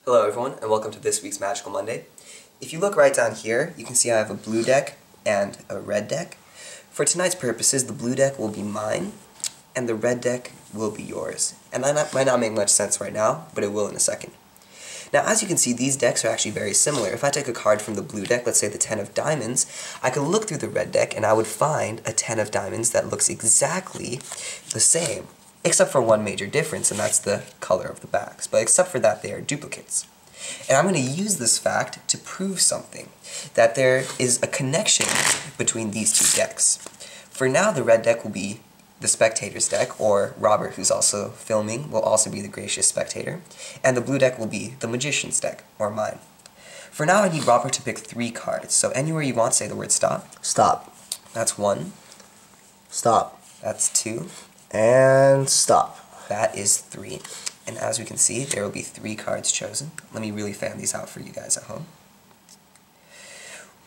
Hello everyone, and welcome to this week's Magical Monday. If you look right down here, you can see I have a blue deck and a red deck. For tonight's purposes, the blue deck will be mine, and the red deck will be yours. And that might not make much sense right now, but it will in a second. Now, as you can see, these decks are actually very similar. If I take a card from the blue deck, let's say the 10 of diamonds, I could look through the red deck and I would find a 10 of diamonds that looks exactly the same, except for one major difference, and that's the color of the backs. But except for that, they are duplicates. And I'm going to use this fact to prove something, that there is a connection between these two decks. For now, the red deck will be the spectator's deck, or Robert, who's also filming, will also be the gracious spectator, and the blue deck will be the magician's deck, or mine. For now, I need Robert to pick 3 cards, so anywhere you want, say the word stop. Stop. That's 1. Stop. That's 2. And stop. That is 3. And as we can see, there will be 3 cards chosen. Let me really fan these out for you guys at home.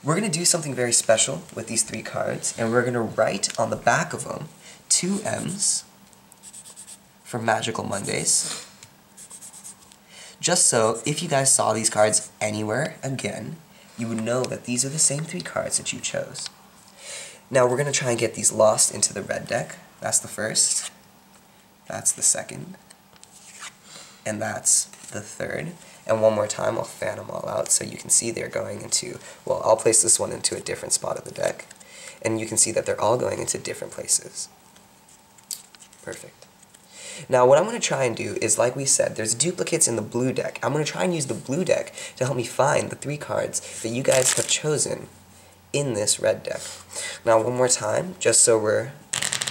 We're going to do something very special with these 3 cards, and we're going to write on the back of them 2 M's for Magical Mondays. Just so, if you guys saw these cards anywhere again, you would know that these are the same 3 cards that you chose. Now we're going to try and get these lost into the red deck. That's the first, that's the second, and that's the third. And one more time, I'll fan them all out so you can see they're going into, well, I'll place this one into a different spot of the deck, and you can see that they're all going into different places. Perfect. Now what I'm going to try and do is, like we said, there's duplicates in the blue deck. I'm going to try and use the blue deck to help me find the 3 cards that you guys have chosen in this red deck. Now one more time, just so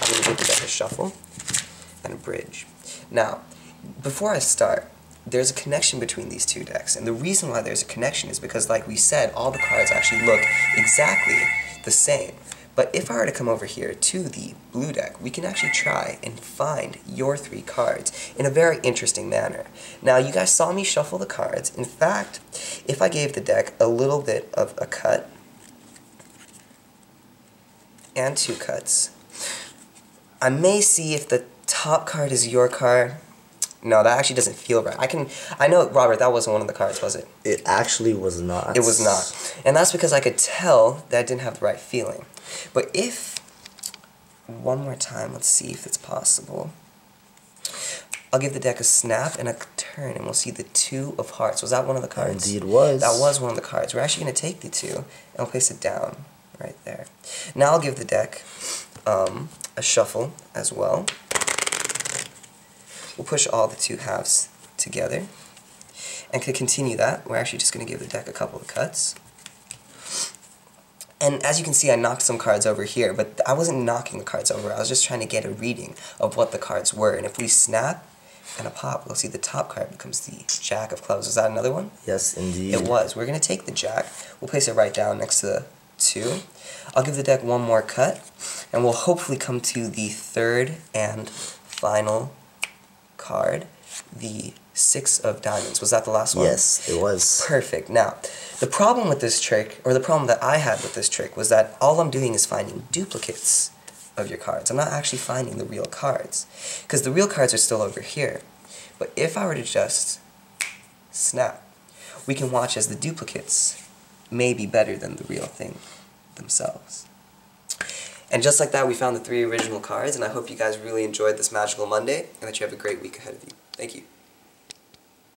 I'm going to give the deck a shuffle and a bridge. Now, before I start, there's a connection between these 2 decks, and the reason why there's a connection is because, like we said, all the cards actually look exactly the same. But if I were to come over here to the blue deck, we can actually try and find your 3 cards in a very interesting manner. Now, you guys saw me shuffle the cards. In fact, if I gave the deck a little bit of a cut and 2 cuts, I may see if the top card is your card. No, that actually doesn't feel right. I know, Robert, that wasn't one of the cards, was it? It actually was not. It was not. And that's because I could tell that I didn't have the right feeling. But if, one more time, let's see if it's possible. I'll give the deck a snap and a turn, and we'll see the 2 of hearts. Was that one of the cards? Indeed was. That was one of the cards. We're actually going to take the 2, and I'll place it down right there. Now I'll give the deck a shuffle as well. We'll push all the 2 halves together. And to continue that, we're actually just going to give the deck a couple of cuts. And as you can see, I knocked some cards over here, but I wasn't knocking the cards over. I was just trying to get a reading of what the cards were. And if we snap and a pop, we'll see the top card becomes the Jack of Clubs. Was that another one? Yes, indeed. It was. We're going to take the Jack. We'll place it right down next to the 2. I'll give the deck one more cut, and we'll hopefully come to the 3rd and final card, the 6 of diamonds. Was that the last one? Yes, it was. Perfect. Now, the problem with this trick, or the problem that I had with this trick, was that all I'm doing is finding duplicates of your cards. I'm not actually finding the real cards, because the real cards are still over here. But if I were to just snap, we can watch as the duplicates may be better than the real thing themselves. And just like that, we found the 3 original cards, and I hope you guys really enjoyed this Magical Monday, and that you have a great week ahead of you. Thank you.